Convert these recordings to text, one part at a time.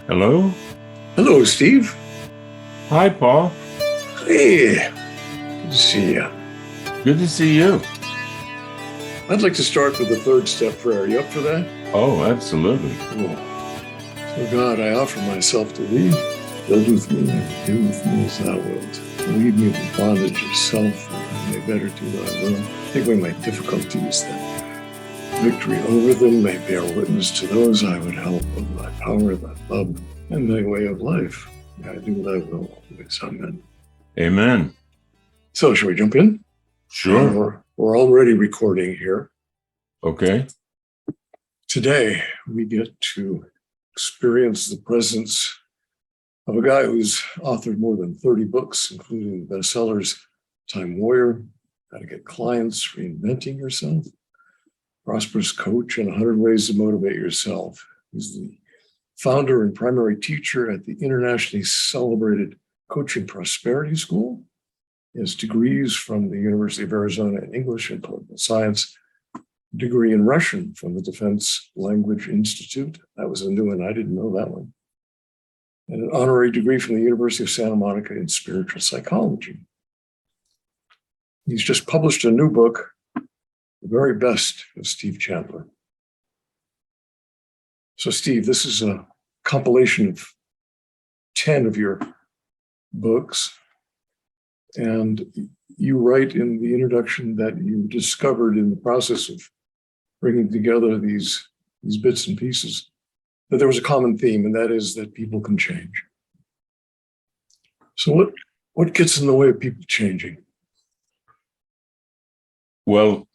Hello? Hello, Steve. Hi, Paul. Hey, good to see you. Good to see you. I'd like to start with the third step prayer. You up for that? Oh, absolutely. Cool. So, God, I offer myself to thee. Build with me and do with me as thou wilt. Lead me from bondage of self, that I may better do thy will. Take away my difficulties, that victory over them may bear witness to those I would help of thy power, thy love, and thy way of life. May I do thy will always. Amen. Amen. So, shall we jump in? Sure. We're already recording here. Okay. Today, we get to experience the presence of a guy who's authored more than 30 books, including bestsellers, Time Warrior, How to Get Clients, Reinventing Yourself, Prosperous Coach, and 100 Ways to Motivate Yourself. He's the founder and primary teacher at the internationally celebrated Coaching Prosperity School. He has degrees from the University of Arizona in English and Political Science, degree in Russian from the Defense Language Institute. That was a new one. I didn't know that one. And an honorary degree from the University of Santa Monica in spiritual psychology. He's just published a new book, The Very Best of Steve Chandler. So, Steve, this is a compilation of 10 of your books. And you write in the introduction that you discovered in the process of bringing together these bits and pieces that there was a common theme, and that is that people can change. So what gets in the way of people changing? Well,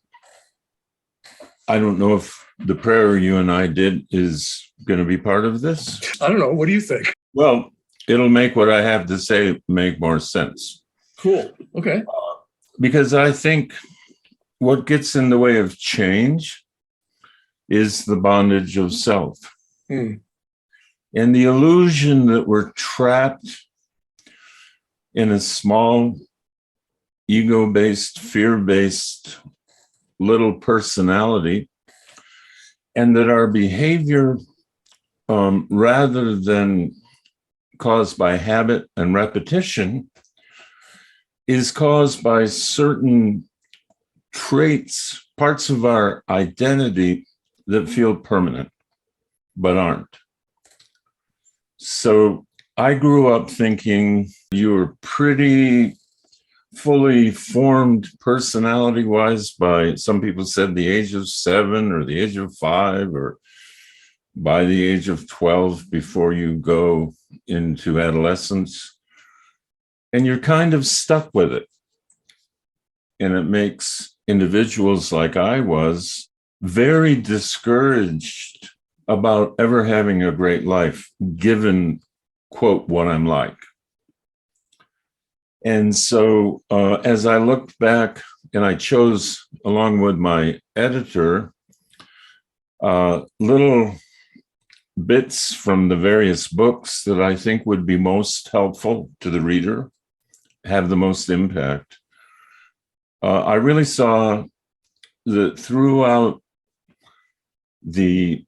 I don't know if the prayer you and I did is going to be part of this. I don't know. What do you think? Well, it'll make what I have to say make more sense. Cool. Okay. Because I think what gets in the way of change is the bondage of self. And the illusion that we're trapped in a small, ego-based, fear-based little personality, and that our behavior, rather than caused by habit and repetition, is caused by certain traits, parts of our identity that feel permanent, but aren't. So I grew up thinking you were pretty fully formed personality-wise by, some people said, the age of 7 or the age of 5 or by the age of 12 before you go into adolescence. And you're kind of stuck with it. And it makes individuals like I was very discouraged about ever having a great life, given, quote, what I'm like. And so as I looked back, and I chose, along with my editor, little bits from the various books that I think would be most helpful to the reader, have the most impact. I really saw that throughout the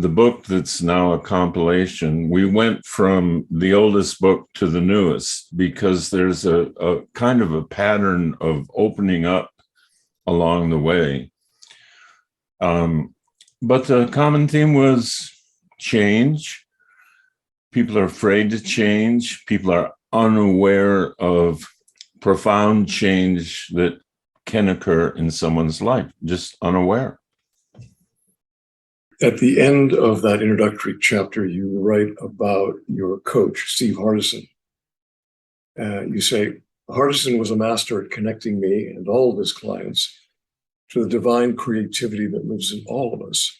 book that's now a compilation, we went from the oldest book to the newest because there's a kind of a pattern of opening up along the way. But the common theme was change. People are afraid to change. People are unaware of profound change that can occur in someone's life, just unaware. At the end of that introductory chapter, you write about your coach, Steve Hardison. You say, Hardison was a master at connecting me and all of his clients to the divine creativity that lives in all of us.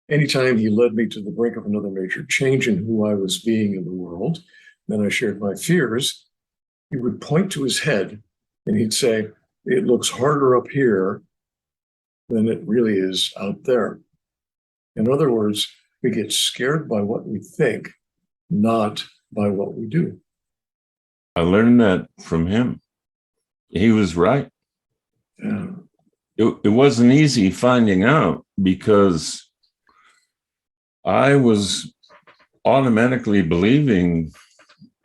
Anytime he led me to the brink of another major change in who I was being in the world, then I shared my fears, he would point to his head and he'd say, it looks harder up here than it really is out there. In other words, we get scared by what we think, not by what we do. I learned that from him. He was right. Yeah. It wasn't easy finding out because I was automatically believing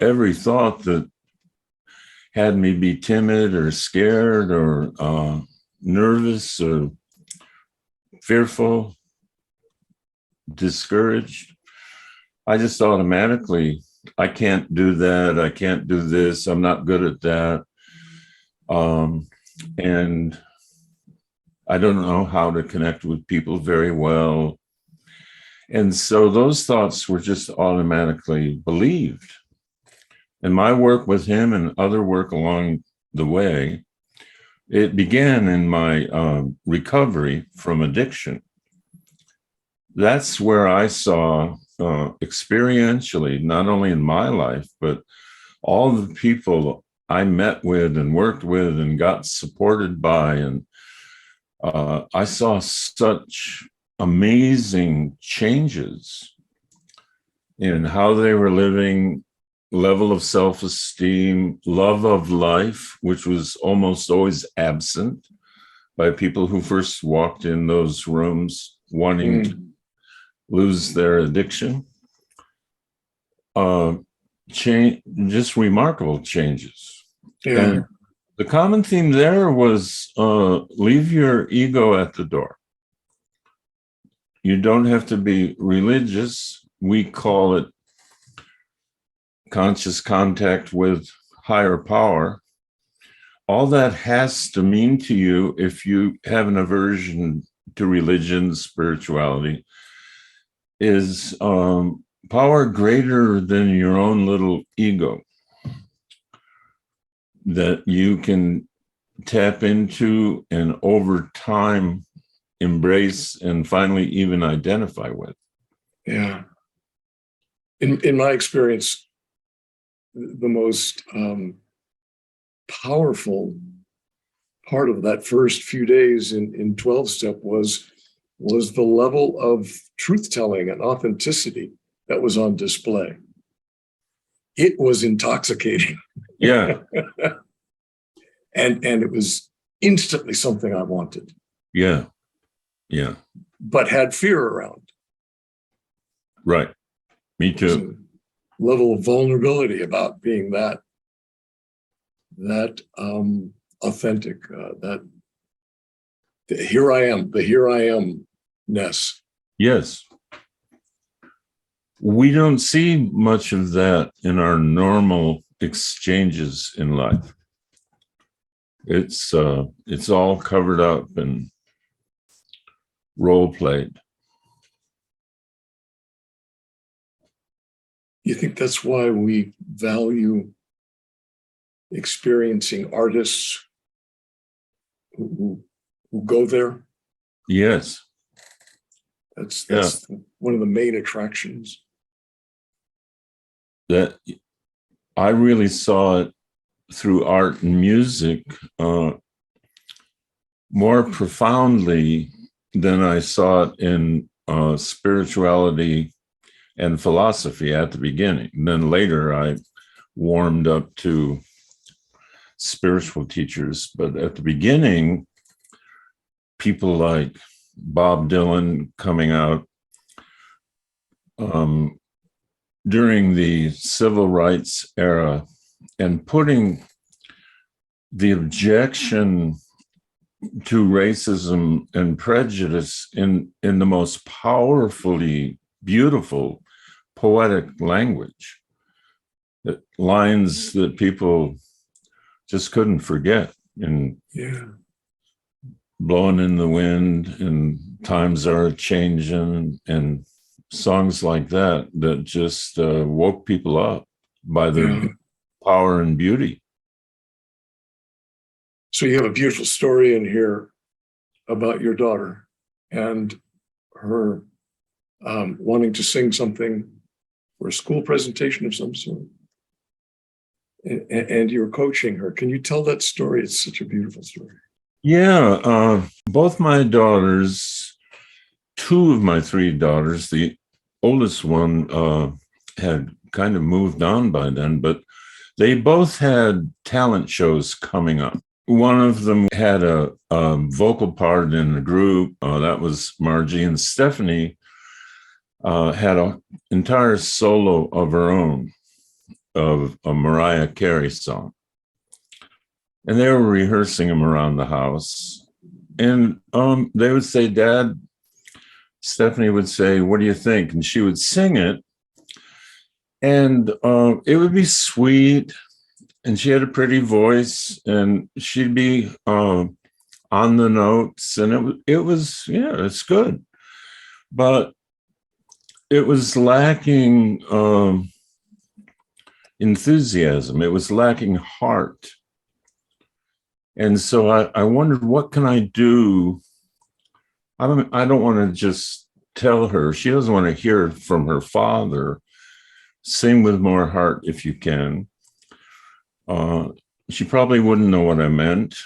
every thought that had me be timid or scared or nervous or fearful, discouraged. I just automatically, I can't do that. I can't do this. I'm not good at that. And I don't know how to connect with people very well. And so those thoughts were just automatically believed. And my work with him and other work along the way, it began in my recovery from addiction. That's where I saw experientially, not only in my life, but all the people I met with and worked with and got supported by. And I saw such amazing changes in how they were living, level of self-esteem, love of life, which was almost always absent by people who first walked in those rooms wanting to lose their addiction. Just remarkable changes. Yeah. And the common theme there was leave your ego at the door. You don't have to be religious. We call it conscious contact with higher power. All that has to mean to you, if you have an aversion to religion, spirituality, is power greater than your own little ego that you can tap into and over time embrace and finally even identify with. Yeah. In my experience, the most powerful part of that first few days in 12-step was the level of truth-telling and authenticity that was on display. It was intoxicating. Yeah. and it was instantly something I wanted. Yeah. Yeah. But had fear around. Right. Me too. Level of vulnerability about being that authentic, the here I am-ness. Yes. We don't see much of that in our normal exchanges in life. It's all covered up and role played. You think that's why we value experiencing artists who go there? Yes. That's one of the main attractions. That I really saw it through art and music more profoundly than I saw it in spirituality and philosophy at the beginning. And then later I warmed up to spiritual teachers. But at the beginning, people like Bob Dylan coming out during the civil rights era and putting the objection to racism and prejudice in the most powerfully beautiful poetic language, that lines that people just couldn't forget. And blowing in the wind and times are changing and songs like that just woke people up by their power and beauty. So you have a beautiful story in here about your daughter and her wanting to sing something for a school presentation of some sort. And you're coaching her. Can you tell that story? It's such a beautiful story. Yeah, both my daughters, two of my three daughters, the oldest one had kind of moved on by then, but they both had talent shows coming up. One of them had a vocal part in the group. That was Margie, and Stephanie had an entire solo of her own of a Mariah Carey song. And they were rehearsing them around the house. And they would say, Dad, Stephanie would say, what do you think? And she would sing it. And it would be sweet. And she had a pretty voice. And she'd be on the notes. And it was, yeah, it's good. But it was lacking enthusiasm. It was lacking heart. And so I wondered, what can I do? I don't want to just tell her. She doesn't want to hear it from her father. Sing with more heart if you can. She probably wouldn't know what I meant.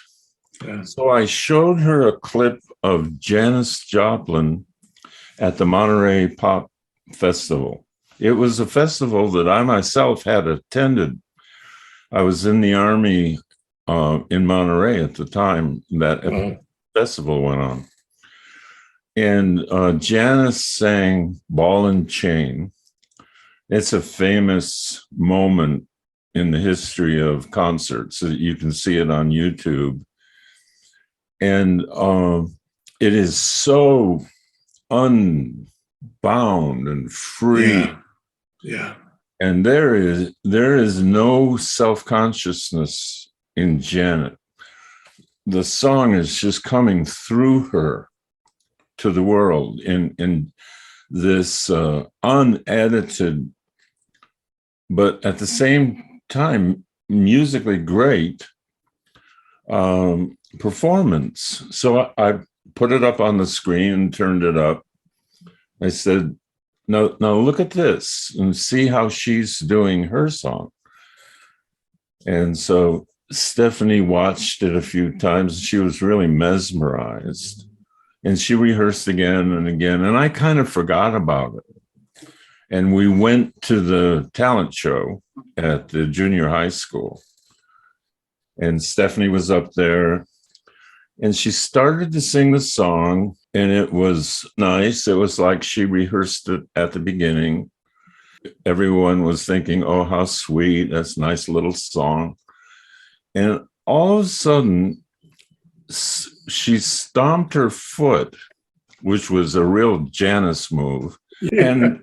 Yeah. So I showed her a clip of Janis Joplin at the Monterey Pop Festival. It was a festival that I myself had attended. I was in the Army in Monterey at the time that festival went on. And Janis sang Ball and Chain. It's a famous moment in the history of concerts. You can see it on YouTube. And it is so unbound and free. Yeah. And there is no self-consciousness in Janet. The song is just coming through her to the world in this unedited, but at the same time, musically great performance. So I put it up on the screen and turned it up. I said, now look at this and see how she's doing her song. And so Stephanie watched it a few times. She was really mesmerized. And she rehearsed again and again. And I kind of forgot about it. And we went to the talent show at the junior high school. And Stephanie was up there. And she started to sing the song. And it was nice. It was like she rehearsed it at the beginning. Everyone was thinking, oh, how sweet. That's a nice little song. And all of a sudden, she stomped her foot, which was a real Janis move, and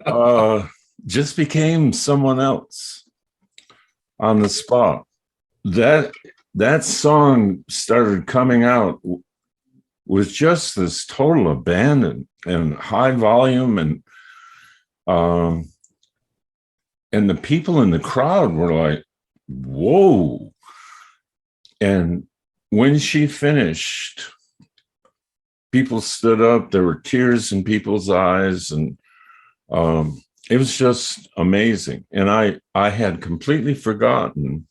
just became someone else on the spot. That song started coming out with just this total abandon and high volume, and the people in the crowd were like, whoa. And when she finished, people stood up. There were tears in people's eyes, and it was just amazing. And I had completely forgotten,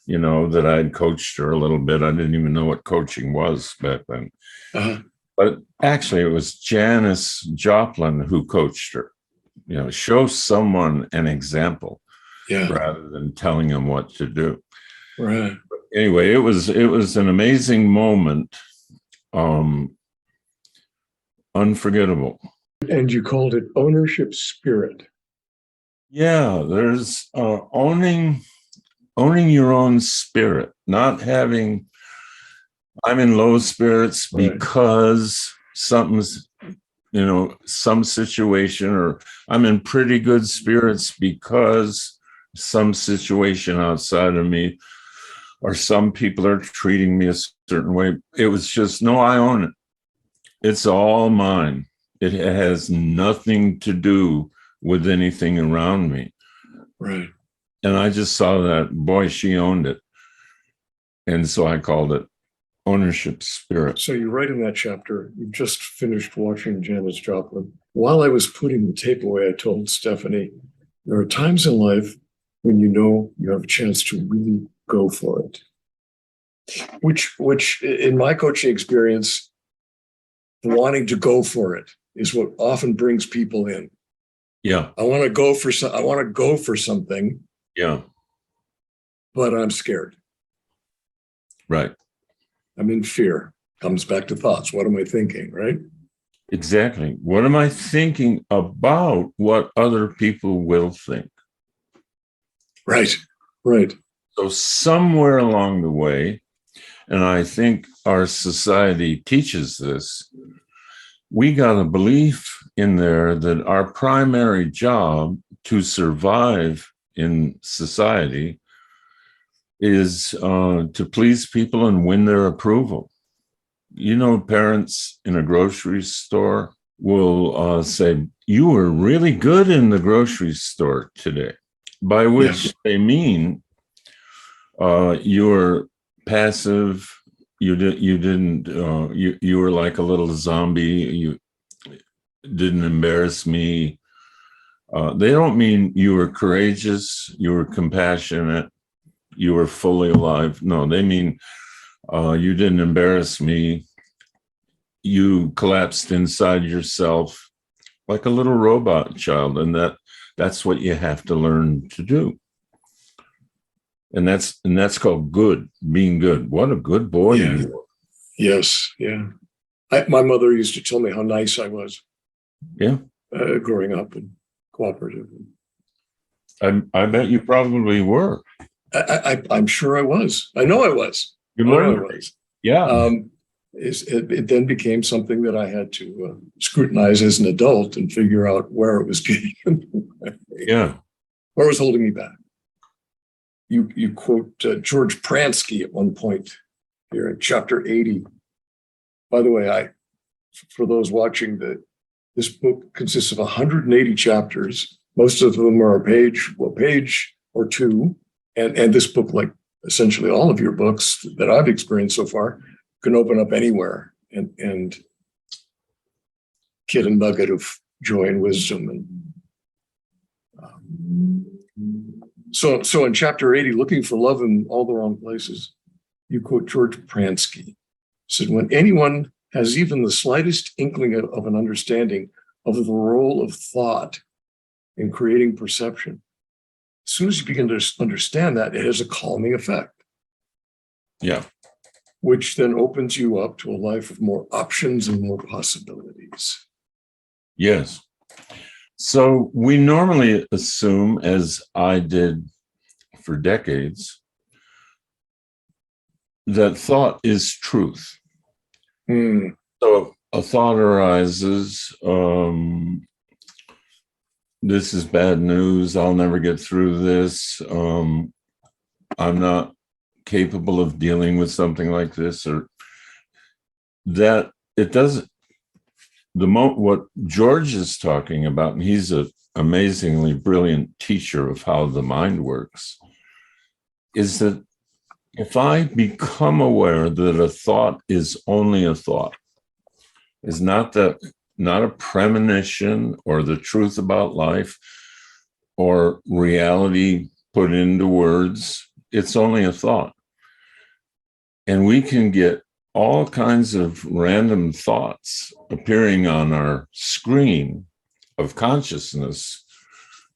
that I had coached her a little bit. I didn't even know what coaching was back then. Uh-huh. But actually, it was Janis Joplin who coached her. Show someone an example, rather than telling them what to do. Right. Anyway, it was an amazing moment, unforgettable. And you called it ownership spirit. Yeah, there's owning your own spirit, not having, I'm in low spirits because something's, some situation, or I'm in pretty good spirits because some situation outside of me, or some people are treating me a certain way. It was just, no, I own it. It's all mine. It has nothing to do with anything around me. Right. And I just saw that, boy, she owned it. And so I called it ownership spirit. So you write in that chapter, you just finished watching Janis Joplin. While I was putting the tape away, I told Stephanie, there are times in life when you have a chance to really go for it. Which in my coaching experience, wanting to go for it is what often brings people in. Yeah. I want to go for something. Yeah. But I'm scared. Right. I'm in fear. Comes back to thoughts. What am I thinking, right? Exactly. What am I thinking about what other people will think? Right. Right. So somewhere along the way, and I think our society teaches this, we got a belief in there that our primary job to survive in society is to please people and win their approval. You know, parents in a grocery store will say, "You were really good in the grocery store today," by Yeah. which they mean you were passive. You were like a little zombie. You didn't embarrass me. They don't mean you were courageous, you were compassionate, you were fully alive. No, they mean you didn't embarrass me. You collapsed inside yourself like a little robot child, and that's what you have to learn to do. And that's called good, being good. What a good boy Yeah. you were. Yes. Yeah. My mother used to tell me how nice I was Yeah. growing up and cooperative. I bet you probably were. I'm sure I was. I know I was. You I know I learned. was. Yeah. It then became something that I had to scrutinize as an adult and figure out where it was getting Yeah. where it was holding me back. You quote George Pransky at one point here in chapter 80. By the way, for those watching, this book consists of 180 chapters. Most of them are a page or two. And this book, like essentially all of your books that I've experienced so far, can open up anywhere and get a nugget of joy and wisdom. And so in chapter 80, looking for love in all the wrong places, you quote George Pransky. Said, when anyone has even the slightest inkling of an understanding of the role of thought in creating perception, as soon as you begin to understand that, it has a calming effect. Yeah. Which then opens you up to a life of more options and more possibilities. Yes. So we normally assume, as I did for decades, that thought is truth. Mm. So a thought arises, this is bad news, I'll never get through this, I'm not capable of dealing with something like this, or that it doesn't. What George is talking about, and he's an amazingly brilliant teacher of how the mind works, is that if I become aware that a thought is only a thought, is not a premonition or the truth about life or reality put into words, it's only a thought. And we can get all kinds of random thoughts appearing on our screen of consciousness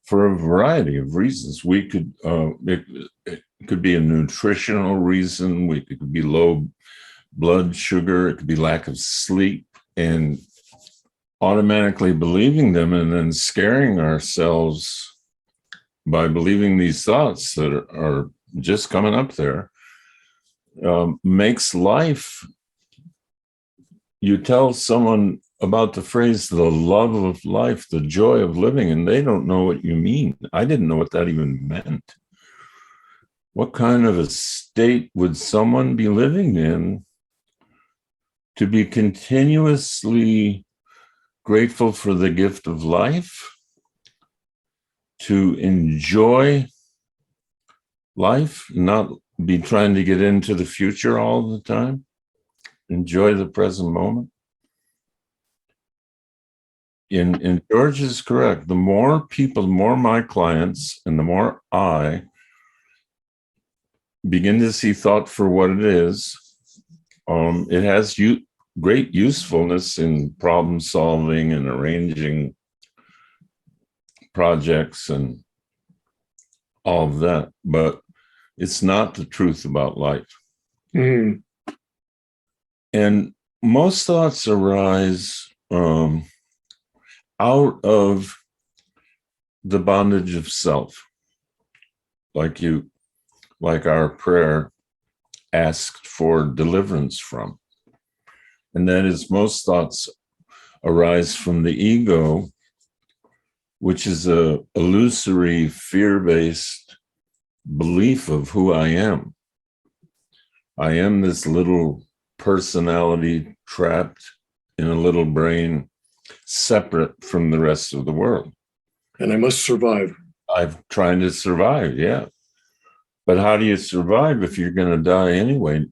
for a variety of reasons. We could, it could be a nutritional reason. It could be low blood sugar. It could be lack of sleep, and automatically believing them and then scaring ourselves by believing these thoughts that are just coming up there. Makes life, you tell someone about the phrase, the love of life, the joy of living, and they don't know what you mean. I didn't know what that even meant. What kind of a state would someone be living in to be continuously grateful for the gift of life, to enjoy life, not be trying to get into the future all the time, enjoy the present moment? And George is correct. The more people, the more my clients, and the more I begin to see thought for what it is, it has great usefulness in problem solving and arranging projects and all of that, but it's not the truth about life. Mm. And most thoughts arise um, out of the bondage of self, like our prayer asked for deliverance from. And that is, most thoughts arise from the ego, which is a illusory, fear-based belief of who I am. I am this little personality trapped in a little brain, separate from the rest of the world. And I must survive. I'm trying to survive, yeah. But how do you survive if you're going to die anyway?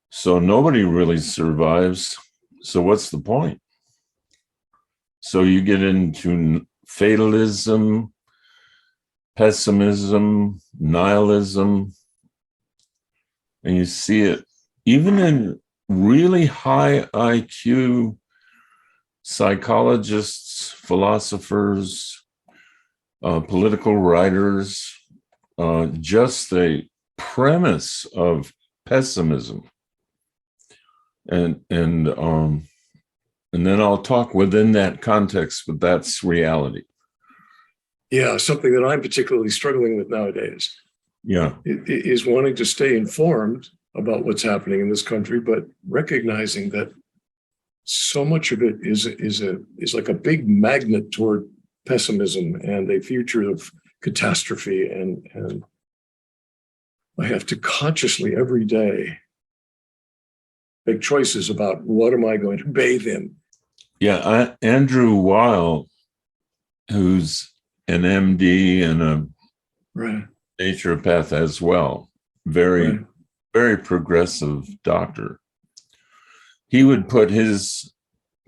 So nobody really survives. So what's the point? So you get into fatalism, pessimism, nihilism, and you see it even in really high IQ psychologists, philosophers, political writers, just a premise of pessimism. And then I'll talk within that context, but that's reality. Yeah, something that I'm particularly struggling with nowadays. Yeah. Is wanting to stay informed about what's happening in this country, but recognizing that so much of it is like a big magnet toward pessimism and a future of catastrophe. And I have to consciously every day make choices about what am I going to bathe in. Yeah, Andrew Weil, who's an MD and a naturopath as well, very progressive doctor. He would put his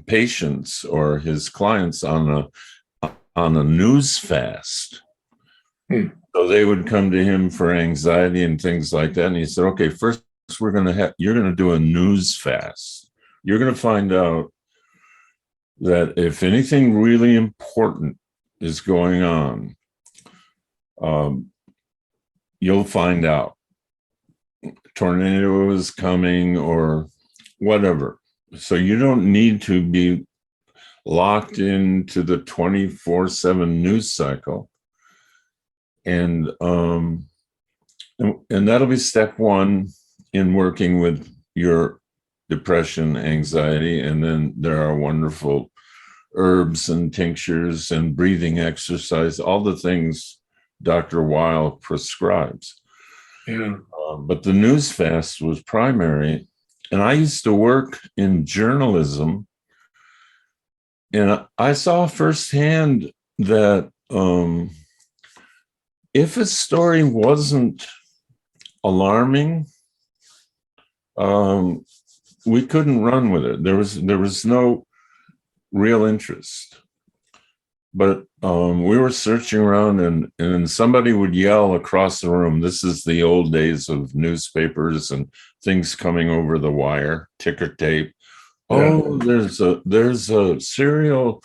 patients or his clients on a news fast. So they would come to him for anxiety and things like that. And he said, okay, first you're going to do a news fast. You're going to find out that if anything really important is going on, you'll find out. Tornado is coming or whatever. So you don't need to be locked into the 24/7 news cycle. And that'll be step one in working with your depression, anxiety. And then there are wonderful herbs and tinctures and breathing exercise, all the things Dr. Weil prescribes. Yeah. But the news fast was primary. And I used to work in journalism. And I saw firsthand that if a story wasn't alarming, we couldn't run with it. There was no real interest. But we were searching around, and somebody would yell across the room, this is the old days of newspapers and things coming over the wire, ticker tape. Oh, there's a serial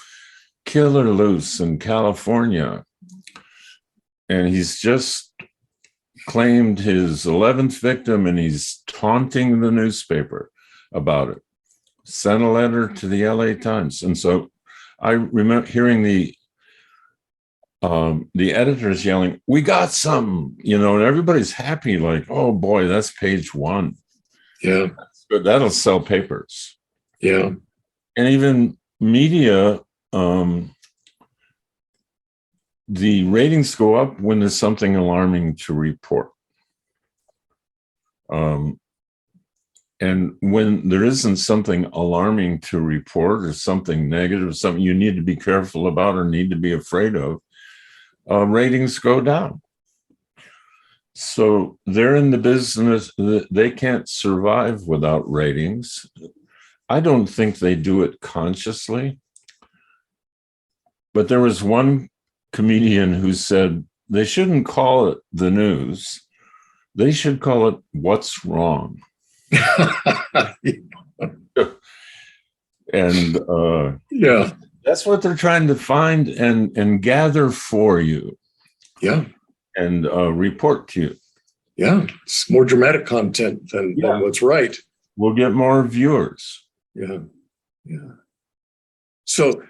killer loose in California. And he's just claimed his 11th victim, and he's taunting the newspaper about it. Sent a letter to the LA Times. And so I remember hearing the editors yelling, we got some, and everybody's happy, like, oh boy, that's page one. Yeah. That's good. That'll sell papers. Yeah. And even media, the ratings go up when there's something alarming to report. And when there isn't something alarming to report or something negative, something you need to be careful about or need to be afraid of, ratings go down. So they're in the business, they can't survive without ratings. I don't think they do it consciously. But there was one comedian who said they shouldn't call it the news. They should call it what's wrong. And yeah, that's what they're trying to find and gather for you. Yeah. And report to you. Yeah. It's more dramatic content than what's right. We'll get more viewers. Yeah. Yeah. So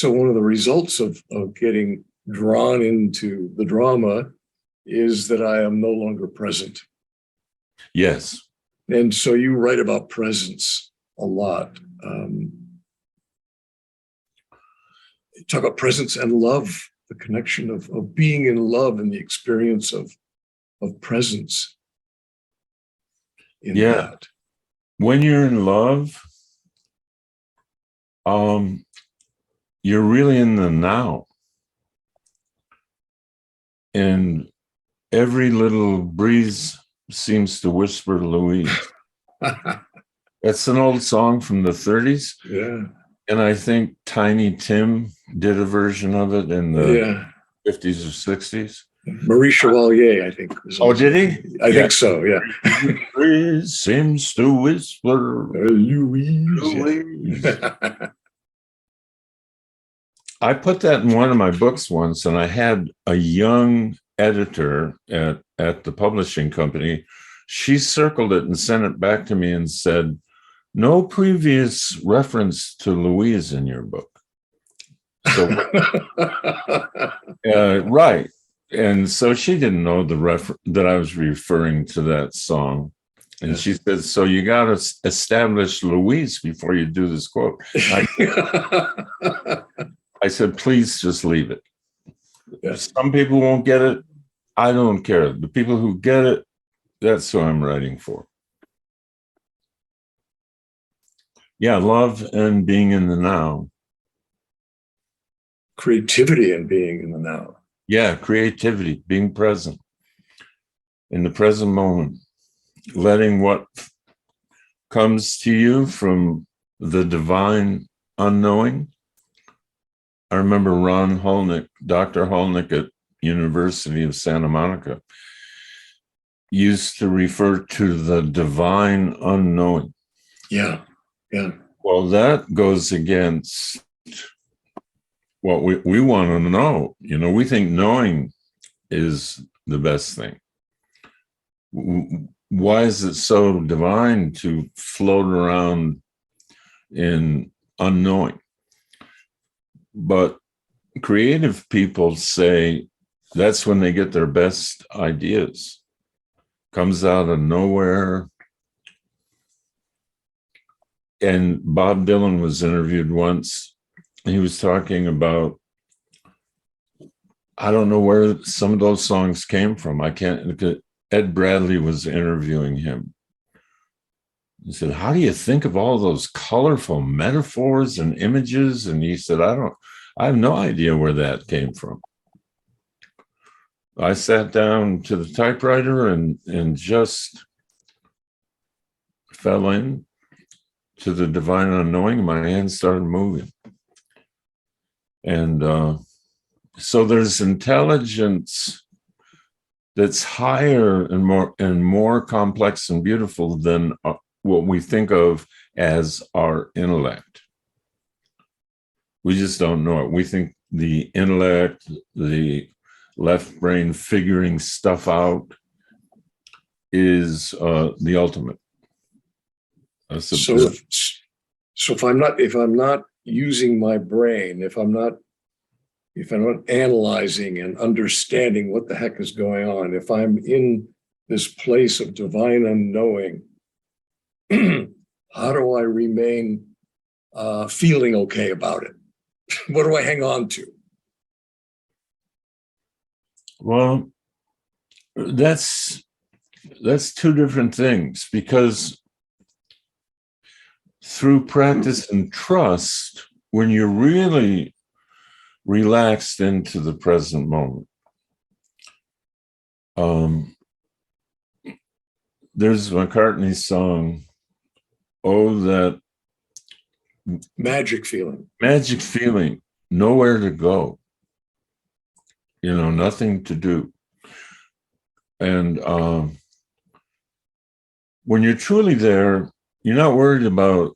one of the results of getting drawn into the drama is that I am no longer present. Yes. And so you write about presence a lot. Talk about presence and love, the connection of being in love and the experience of presence in that. When you're in love, you're really in the now. And every little breeze seems to whisper Louise. That's an old song from the 30s. Yeah. And I think Tiny Tim did a version of it in the 50s or 60s. Marie Chevalier, I think. Oh, did he? I think so, yeah. Breeze seems to whisper Louise. I put that in one of my books once, and I had a young editor at the publishing company. She circled it and sent it back to me and said, "No previous reference to Louise in your book." So, right. And so she didn't know that I was referring to that song. And she said, "So you got to establish Louise before you do this quote." I said, "Please just leave it. Some people won't get it. I don't care. The people who get it, that's who I'm writing for." Yeah, love and being in the now. Creativity and being in the now. Yeah, creativity, being present in the present moment, letting what comes to you from the divine unknowing. I remember Ron Hulnick, Dr. Hulnick at University of Santa Monica, used to refer to the divine unknowing. Yeah. Well, that goes against what we want to know. You know, we think knowing is the best thing. Why is it so divine to float around in unknowing? But creative people say that's when they get their best ideas. Comes out of nowhere. And Bob Dylan was interviewed once. He was talking about, I don't know where some of those songs came from. I can't. Ed Bradley was interviewing him. He said, "How do you think of all those colorful metaphors and images?" And he said, I have no idea where that came from. I sat down to the typewriter and just fell in to the divine unknowing. My hands started moving. And so there's intelligence that's higher and more complex and beautiful than what we think of as our intellect. We just don't know it. We think the intellect, the left brain figuring stuff out, is the ultimate. So if I'm not using my brain, if I'm not analyzing and understanding what the heck is going on, if I'm in this place of divine unknowing, how do I remain feeling okay about it? What do I hang on to? Well, that's two different things, because through practice and trust, when you're really relaxed into the present moment, there's McCartney's song, "Oh, that magic feeling, nowhere to go, nothing to do." And when you're truly there, you're not worried about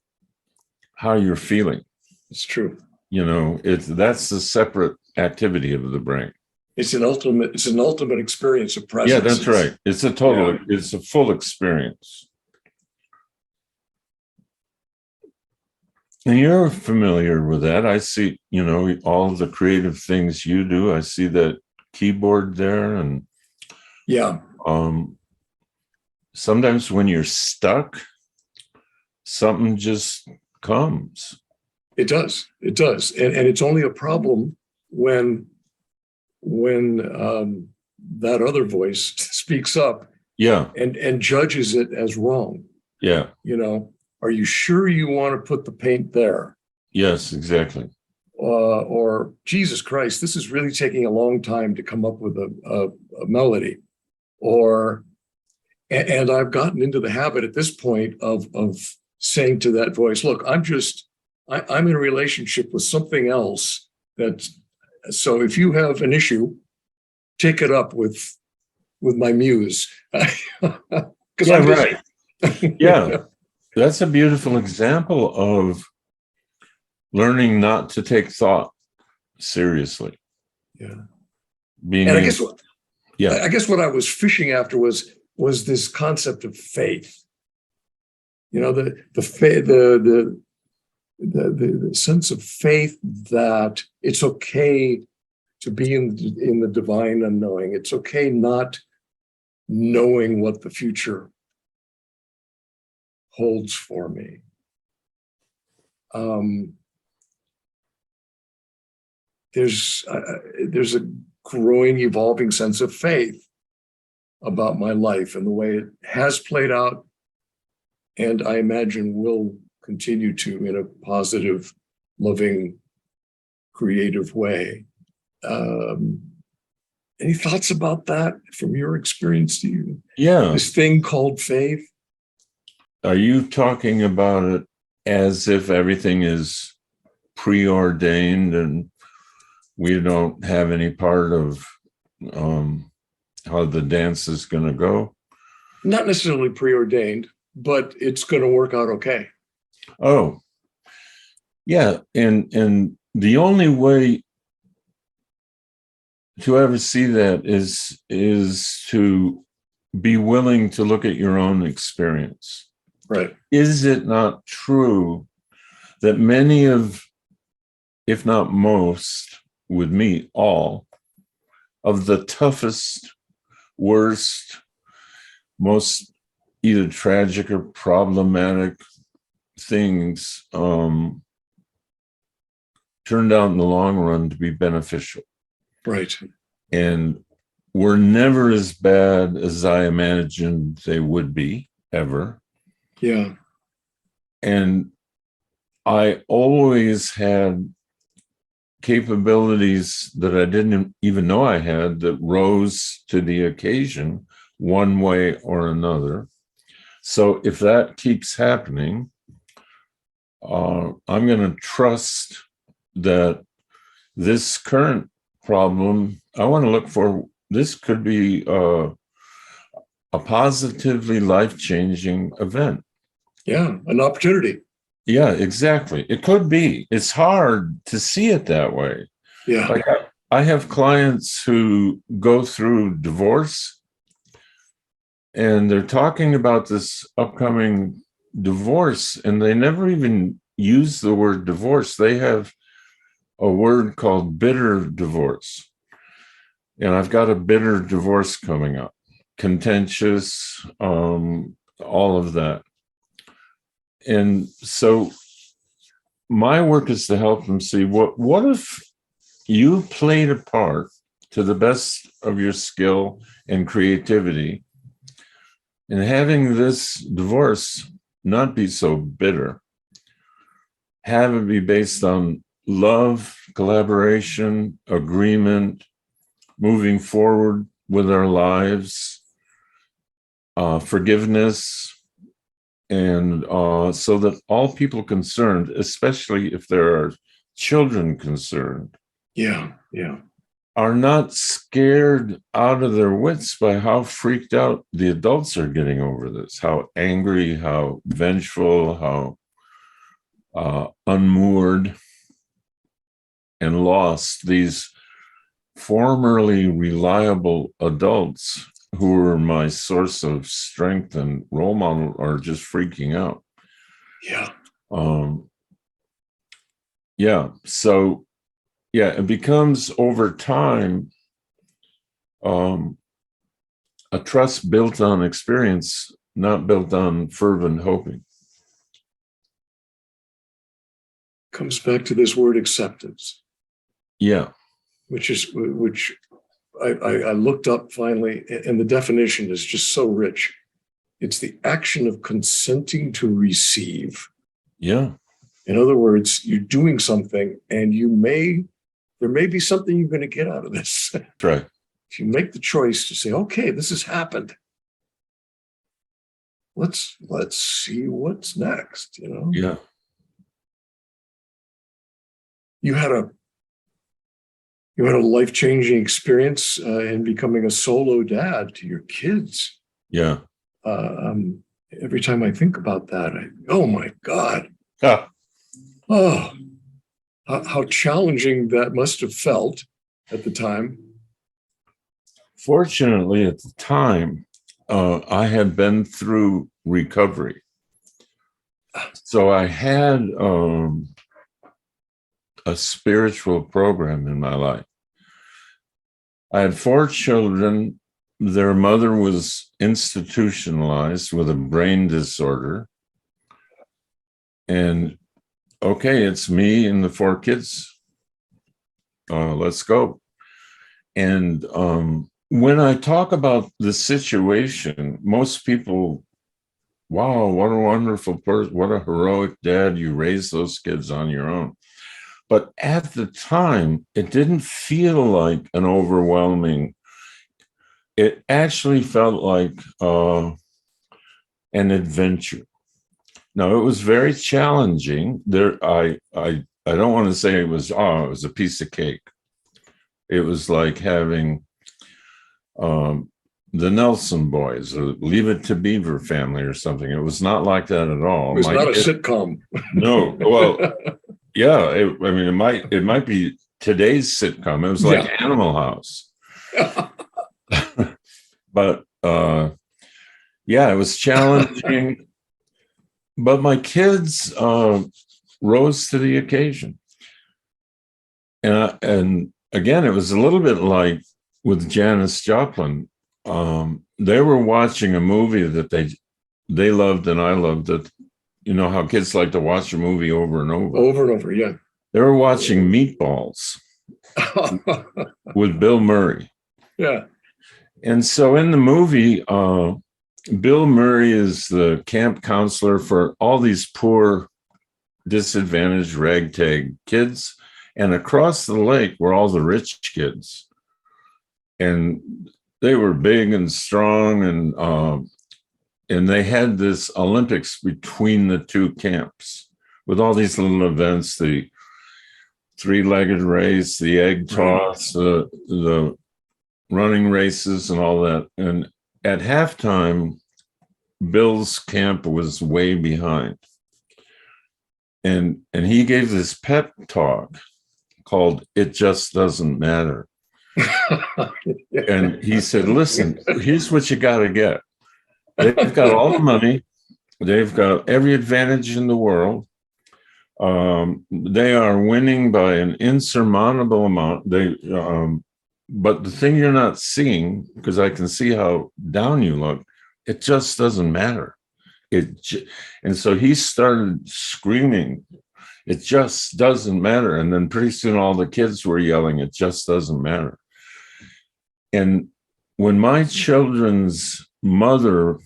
how you're feeling. It's true. That's a separate activity of the brain. It's an ultimate experience of presence. Yeah, that's right. It's a full experience. And you're familiar with that. I see, all the creative things you do. I see that keyboard there. And Yeah, um, sometimes when you're stuck, something just comes. it does. It does. And it's only a problem when that other voice speaks up Yeah. and judges it as wrong. Yeah. Are you sure you want to put the paint there? Yes, exactly. Or Jesus Christ, this is really taking a long time to come up with a melody. And I've gotten into the habit at this point of saying to that voice, look, I'm in a relationship with something else so if you have an issue, take it up with my muse. Yeah, right. Yeah. That's a beautiful example of learning not to take thought seriously. Yeah. Being And I guess what I was fishing after was this concept of faith. The sense of faith that it's okay to be in the divine unknowing. It's okay not knowing what the future holds for me. There's a growing, evolving sense of faith about my life and the way it has played out, and I imagine will continue to in a positive, loving, creative way. Any thoughts about that from your experience? Yeah. This thing called faith? Are you talking about it as if everything is preordained and we don't have any part of how the dance is going to go? Not necessarily preordained, but it's going to work out okay. Oh, yeah. And the only way to ever see that is to be willing to look at your own experience. Right. Is it not true that many of, if not most, with me, all of the toughest, worst, most either tragic or problematic things turned out in the long run to be beneficial? Right. And were never as bad as I imagined they would be, ever. Yeah. And I always had capabilities that I didn't even know I had that rose to the occasion one way or another. So if that keeps happening, I'm going to trust that this current problem, I want to look for, this could be a positively life-changing event. Yeah, an opportunity. Yeah, exactly. It could be. It's hard to see it that way. Yeah. Like I have clients who go through divorce and they're talking about this upcoming divorce and they never even use the word divorce. They have a word called bitter divorce. And I've got a bitter divorce coming up, contentious, all of that. And so my work is to help them see what if you played a part to the best of your skill and creativity in having this divorce not be so bitter, have it be based on love, collaboration, agreement, moving forward with our lives, forgiveness, and so that all people concerned, especially if there are children concerned, Yeah. are not scared out of their wits by how freaked out the adults are getting over this, how angry, how vengeful, how unmoored and lost these formerly reliable adults who were my source of strength and role model are just freaking out. Yeah. Yeah. So, yeah, it becomes over time a trust built on experience, not built on fervent hoping. Comes back to this word acceptance, Yeah. which I looked up finally, and the definition is just so rich. It's the action of consenting to receive. Yeah. In other words, you're doing something, and there may be something you're going to get out of this. That's right. If you make the choice to say, okay, this has happened. Let's see what's next, you know? Yeah. You had a life-changing experience in becoming a solo dad to your kids. Yeah. Every time I think about that, oh my God. Ah, Oh, how challenging that must have felt at the time. fortunately, at the time, I had been through recovery. So I had a spiritual program in my life. I had 4 children. Their mother was institutionalized with a brain disorder. And okay, it's me and the 4 kids. Let's go. And when I talk about the situation, most people, wow, what a wonderful person, what a heroic dad, you raised those kids on your own. But at the time, it didn't feel like an overwhelming, it actually felt like an adventure. Now, it was very challenging. I don't want to say it was a piece of cake. It was like having the Nelson Boys or Leave It to Beaver family or something. It was not like that at all. It was not a sitcom. No. Well, yeah. It might be today's sitcom. It was like Animal House. But yeah, it was challenging. But my kids rose to the occasion. And again, it was a little bit like with Janis Joplin. They were watching a movie that they loved and I loved it. You know how kids like to watch a movie over and over. Over and over, yeah. They were watching Meatballs with Bill Murray. Yeah. And so in the movie, Bill Murray is the camp counselor for all these poor, disadvantaged, ragtag kids. And across the lake were all the rich kids. And they were big and strong, and they had this Olympics between the 2 camps with all these little events, the 3-legged race, the egg toss, the running races and all that. And at halftime, Bill's camp was way behind. And he gave this pep talk called It Just Doesn't Matter. And he said, listen, here's what you got to get. They've got all the money. They've got every advantage in the world. They are winning by an insurmountable amount. But the thing you're not seeing, because I can see how down you look, it just doesn't matter. And so he started screaming, it just doesn't matter. And then pretty soon all the kids were yelling, it just doesn't matter. And when my children's mother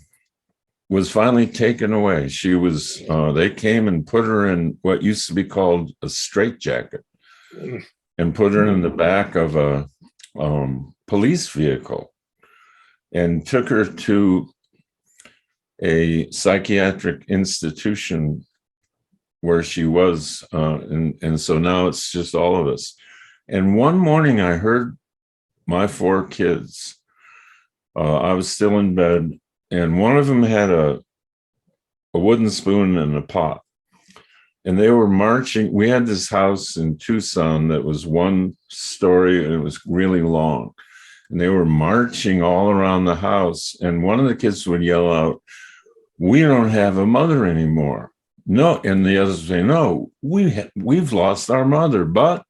was finally taken away, they came and put her in what used to be called a straitjacket and put her in the back of a police vehicle and took her to a psychiatric institution where she was. And so now it's just all of us. And one morning I heard my 4 kids. I was still in bed, and one of them had a wooden spoon and a pot. And they were marching. We had this house in Tucson that was 1 story, and it was really long. And they were marching all around the house. And one of the kids would yell out, "We don't have a mother anymore." no, and the others say, no, we've lost our mother, but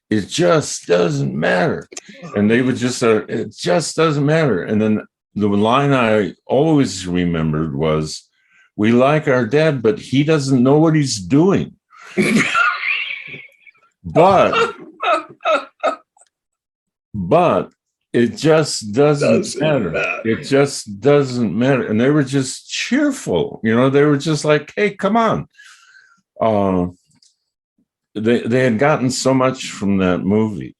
it just doesn't matter. And they would just say, it just doesn't matter. And then the line I always remembered was, we like our dad, but he doesn't know what he's doing. But it just doesn't matter. It just doesn't matter. And they were just cheerful. They were just like, hey, come on. They had gotten so much from that movie.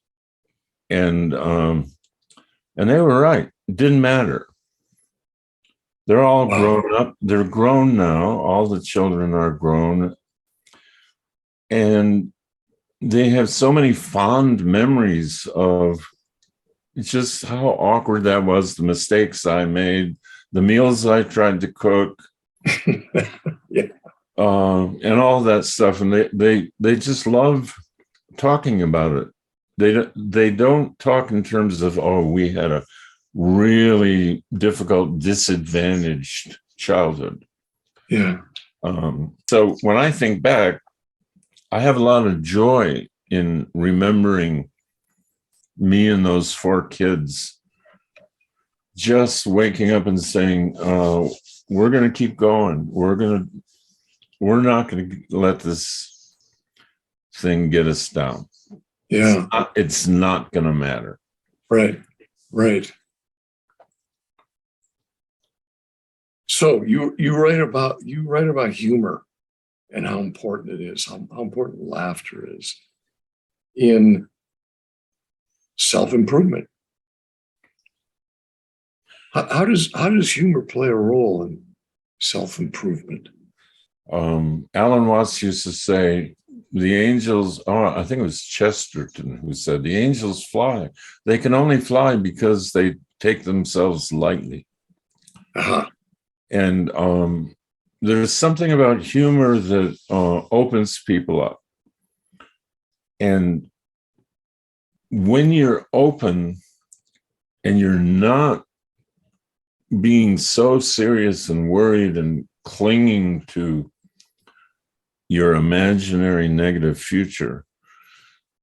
And they were right. It didn't matter. They're all grown up. They're grown now. All the children are grown. And they have so many fond memories of just how awkward that was, the mistakes I made, the meals I tried to cook, yeah. And all that stuff. And they just love talking about it. They don't talk in terms of, oh, we had a really difficult, disadvantaged childhood. Yeah. So when I think back, I have a lot of joy in remembering me and those 4 kids just waking up and saying, we're going to keep going. We're not going to let this thing get us down. Yeah. It's not going to matter. Right. So you write about humor and how important it is, how important laughter is in self-improvement. How does humor play a role in self-improvement? Alan Watts used to say, the angels, I think it was Chesterton who said, the angels fly. They can only fly because they take themselves lightly. Uh-huh. And there's something about humor that opens people up. And when you're open and you're not being so serious and worried and clinging to your imaginary negative future,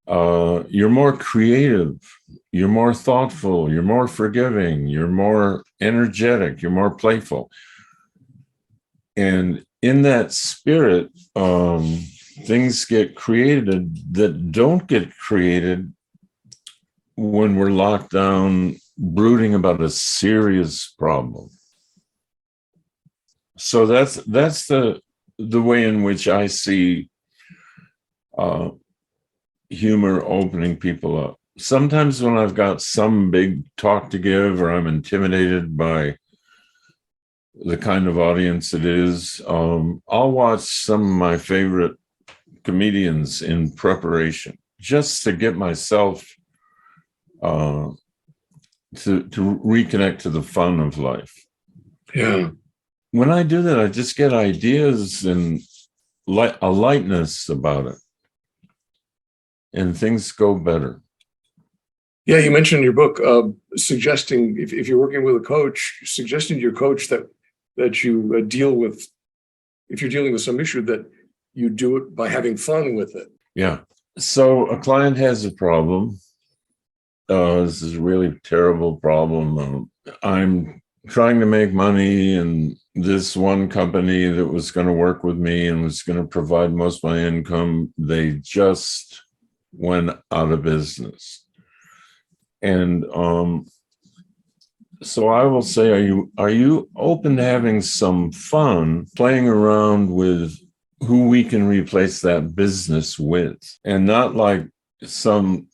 you're more creative, you're more thoughtful, you're more forgiving, you're more energetic, you're more playful. And in that spirit, things get created that don't get created when we're locked down brooding about a serious problem. So that's the way in which I see humor opening people up. Sometimes when I've got some big talk to give, or I'm intimidated by the kind of audience it is, I'll watch some of my favorite comedians in preparation, just to get myself to reconnect to the fun of life. Yeah. When I do that, I just get ideas and a lightness about it, and things go better. Yeah, you mentioned in your book suggesting, if you're working with a coach, suggesting to your coach that you deal with, if you're dealing with some issue, that you do it by having fun with it. Yeah. So a client has a problem. This is a really terrible problem. I'm trying to make money, and this one company that was going to work with me and was going to provide most of my income, they just went out of business. And so I will say, are you open to having some fun playing around with who we can replace that business with, and not like some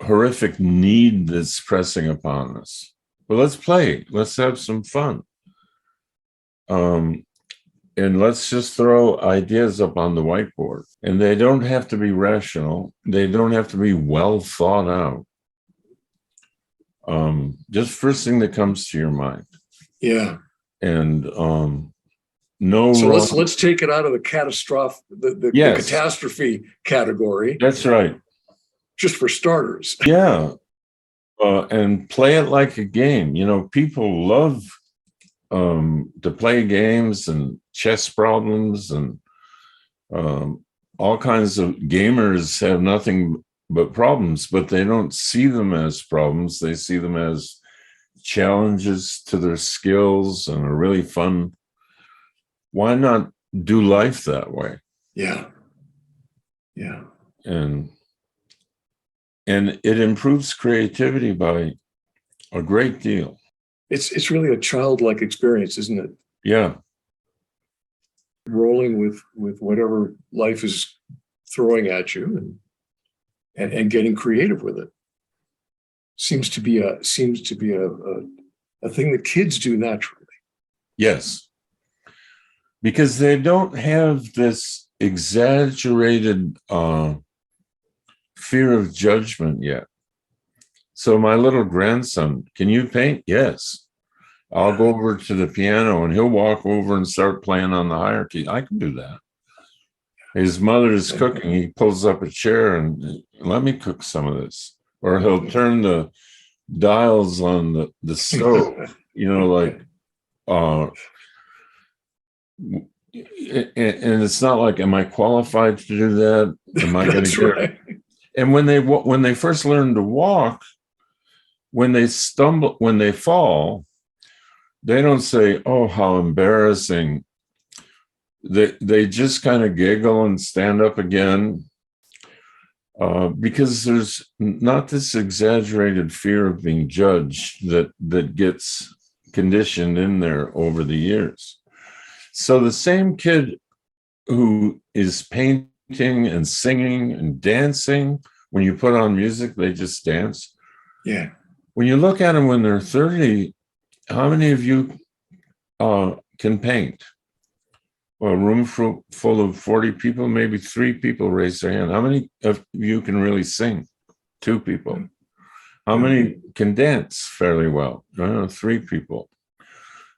horrific need that's pressing upon us? But let's play. Let's have some fun. And let's just throw ideas up on the whiteboard. And they don't have to be rational. They don't have to be well thought out. Just first thing that comes to your mind. Yeah. And no. So let's take it out of the catastrophe, the catastrophe category. That's right. Just for starters. Yeah. And play it like a game. People love to play games and chess problems and All kinds of gamers have nothing but problems, but they don't see them as problems. They see them as challenges to their skills and are really fun. Why not do life that way? Yeah. Yeah. And it improves creativity by a great deal. It's really a childlike experience, isn't it? Yeah. Rolling with whatever life is throwing at you and getting creative with it seems to be a thing that kids do naturally. Yes. Because they don't have this exaggerated fear of judgment yet. So my little grandson, can you paint? Yes. I'll go over to the piano and he'll walk over and start playing on the higher key. I can do that. His mother is cooking. He pulls up a chair and let me cook some of this. Or he'll turn the dials on the stove, like, and it's not like, am I qualified to do that? Am I going to get right. And when they first learn to walk, when they stumble, when they fall, they don't say, "Oh, how embarrassing." They just kind of giggle and stand up again, because there's not this exaggerated fear of being judged that gets conditioned in there over the years. So the same kid who is painting and singing and dancing, when you put on music, they just dance. Yeah. When you look at them when they're 30, how many of you can paint? Well, a room full of 40 people, maybe 3 people raise their hand. How many of you can really sing? 2 people. How many can dance fairly well? 3 people.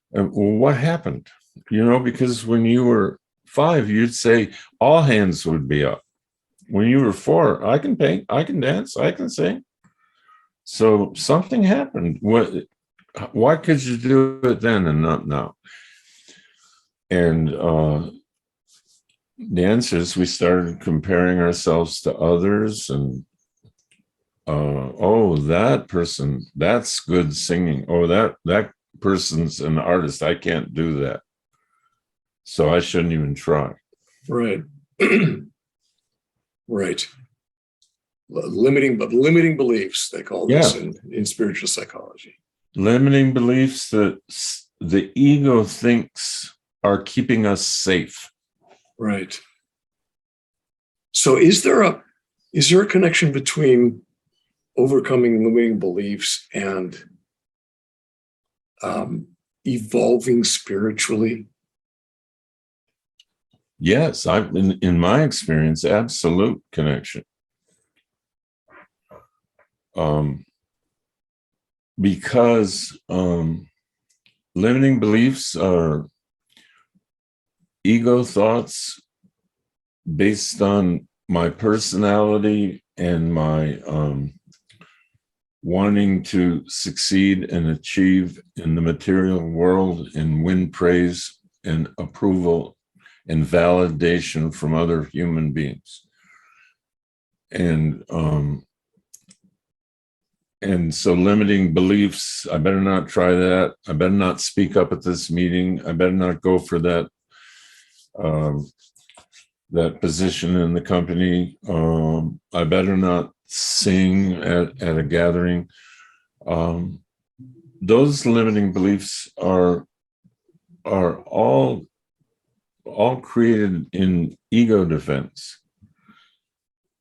Well, what happened? Because when you were 5, you'd say all hands would be up. When you were 4, I can paint, I can dance, I can sing. So something happened. Why could you do it then and not now? And the answer is we started comparing ourselves to others, and that person, that's good singing. Oh, that person's an artist. I can't do that, so I shouldn't even try. Right. Right. Limiting beliefs, they call this in spiritual psychology. Limiting beliefs that the ego thinks are keeping us safe. Right. So is there a connection between overcoming limiting beliefs and evolving spiritually? Yes, in my experience, absolute connection. Because limiting beliefs are ego thoughts based on my personality and my wanting to succeed and achieve in the material world and win praise and approval and validation from other human beings. And so limiting beliefs, I better not try that. I better not speak up at this meeting. I better not go for that position in the company. I better not sing at a gathering. Those limiting beliefs are all created in ego defense.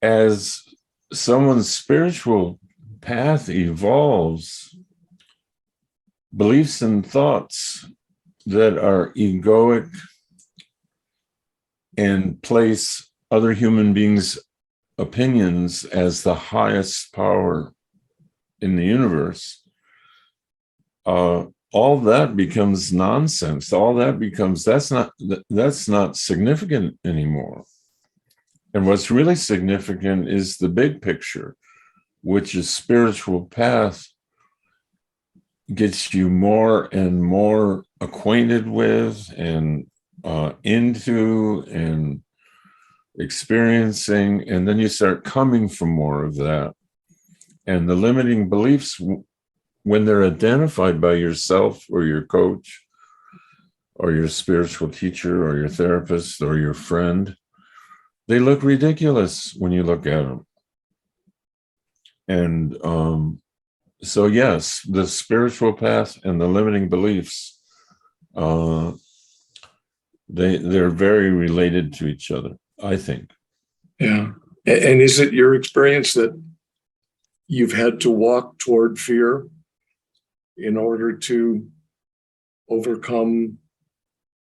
As someone's spiritual path evolves, beliefs and thoughts that are egoic and place other human beings' opinions as the highest power in the universe, all that becomes nonsense. All that becomes, that's not significant anymore. And what's really significant is the big picture, which is spiritual path gets you more and more acquainted with and into and experiencing, and then you start coming for more of that. And the limiting beliefs, when they're identified by yourself or your coach or your spiritual teacher or your therapist or your friend, they look ridiculous when you look at them. And so, yes, the spiritual path and the limiting beliefs, they're very related to each other, I think. Yeah. And is it your experience that you've had to walk toward fear in order to overcome,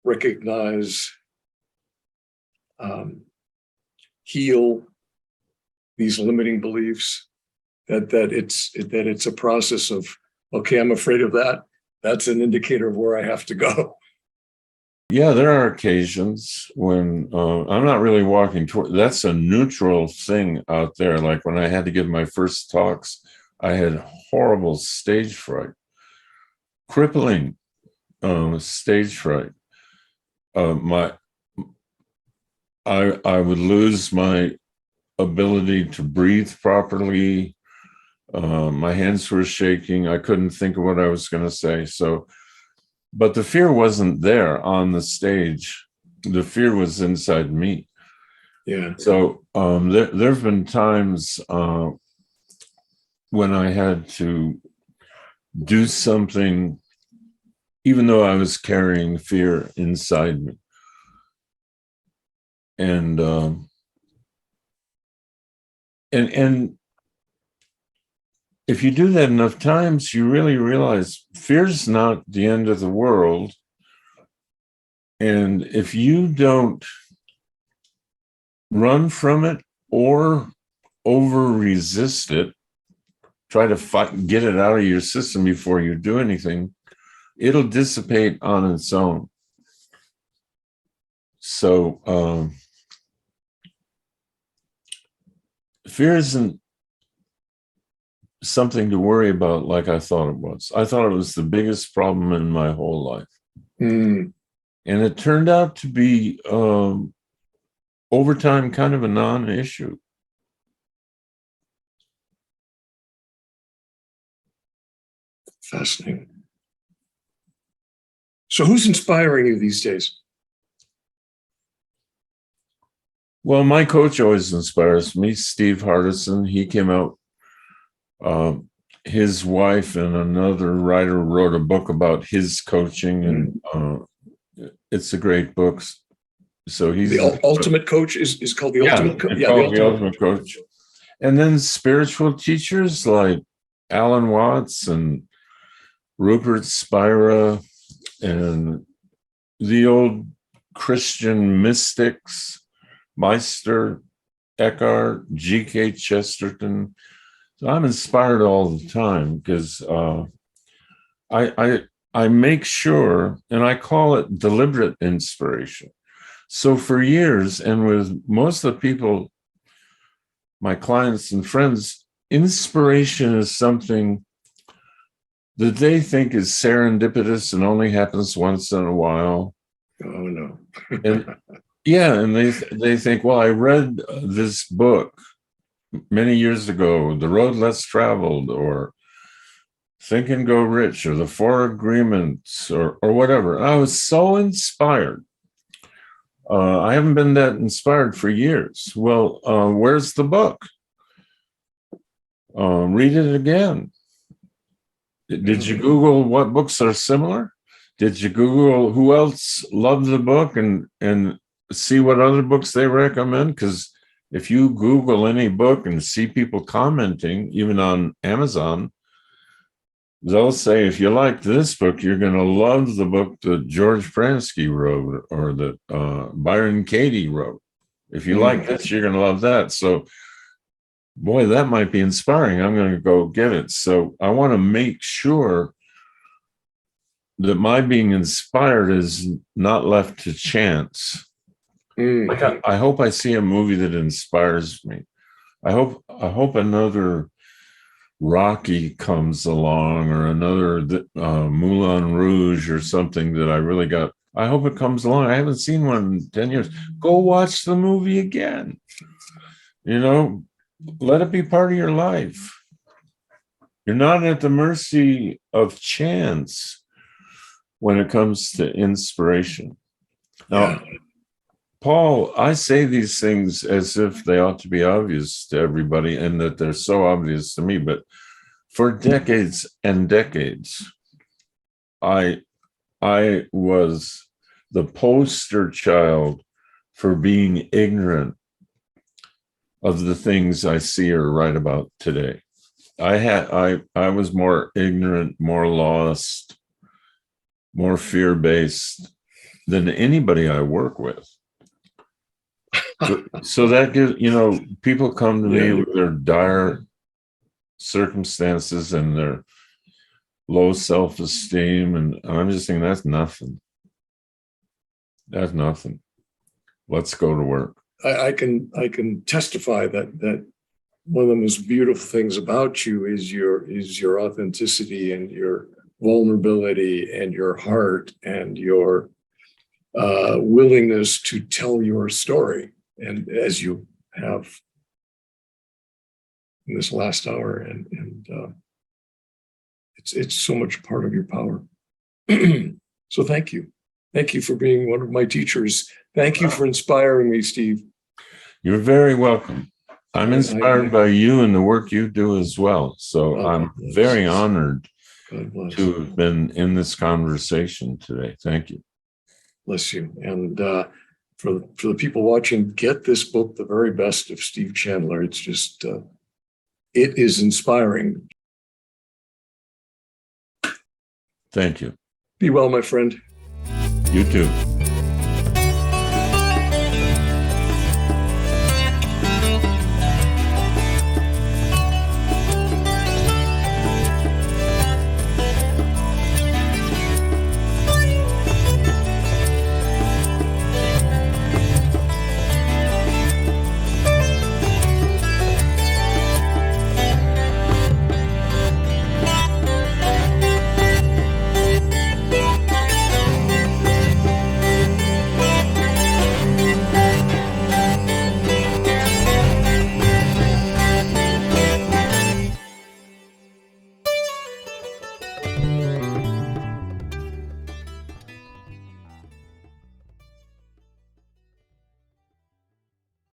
recognize, heal these limiting beliefs? That it's a process of, okay, I'm afraid of that. That's an indicator of where I have to go. Yeah, there are occasions when I'm not really walking toward. That's a neutral thing out there. Like when I had to give my first talks, I had horrible stage fright, crippling stage fright. I would lose my ability to breathe properly. My hands were shaking. I couldn't think of what I was going to say. So, but the fear wasn't there on the stage. The fear was inside me. Yeah. So there have been times when I had to do something, even though I was carrying fear inside me. And if you do that enough times, you really realize fear's not the end of the world. And if you don't run from it or over resist it, try to fight, get it out of your system before you do anything, it'll dissipate on its own. So fear isn't something to worry about like I thought it was. I thought it was the biggest problem in my whole life. Mm. And it turned out to be, over time, kind of a non-issue. Fascinating. So who's inspiring you these days? Well, my coach always inspires me, Steve Hardison. He came out, his wife and another writer wrote a book about his coaching, and it's a great book. So he's the ultimate coach is called the ultimate coach. Yeah, the ultimate coach. And then spiritual teachers like Alan Watts and Rupert Spira and the old Christian mystics, Meister, Eckhart, G.K. Chesterton. So I'm inspired all the time because I make sure, and I call it deliberate inspiration. So for years, and with most of the people, my clients and friends, inspiration is something that they think is serendipitous and only happens once in a while. Oh no. And yeah, and they think, well, I read this book many years ago, The Road Less Traveled, or Think and Go Rich, or The Four Agreements, or whatever. I was so inspired. I haven't been that inspired for years. Well, where's the book? Read it again. Did you Google what books are similar? Did you Google who else loved the book and see what other books they recommend? Because if you Google any book and see people commenting, even on Amazon, they'll say, if you like this book, you're going to love the book that George Pransky wrote or that Byron Katie wrote. If you like this, you're going to love that. So, boy, that might be inspiring. I'm going to go get it. So I want to make sure that my being inspired is not left to chance. Like I hope I see a movie that inspires me. I hope another Rocky comes along or another Moulin Rouge or something that I really got I hope it comes along. I haven't seen one in 10 years. Go watch the movie again. Let it be part of your life. You're not at the mercy of chance when it comes to inspiration. Now, Paul, I say these things as if they ought to be obvious to everybody and that they're so obvious to me, but for decades and decades, I was the poster child for being ignorant of the things I see or write about today. I was more ignorant, more lost, more fear-based than anybody I work with. So that gives, people come to me with their dire circumstances and their low self-esteem, and I'm just saying that's nothing. That's nothing. Let's go to work. I can testify that one of the most beautiful things about you is your authenticity and your vulnerability and your heart and your willingness to tell your story, and as you have in this last hour, and it's so much part of your power. So thank you for being one of my teachers. Thank you for inspiring me, Steve. You're very welcome. I'm inspired by you and the work you do as well. So I'm very honored to have been in this conversation today. Thank you. Bless you. And for the people watching, get this book, The Very Best of Steve Chandler. It's just, it is inspiring. Thank you. Be well, my friend. You too.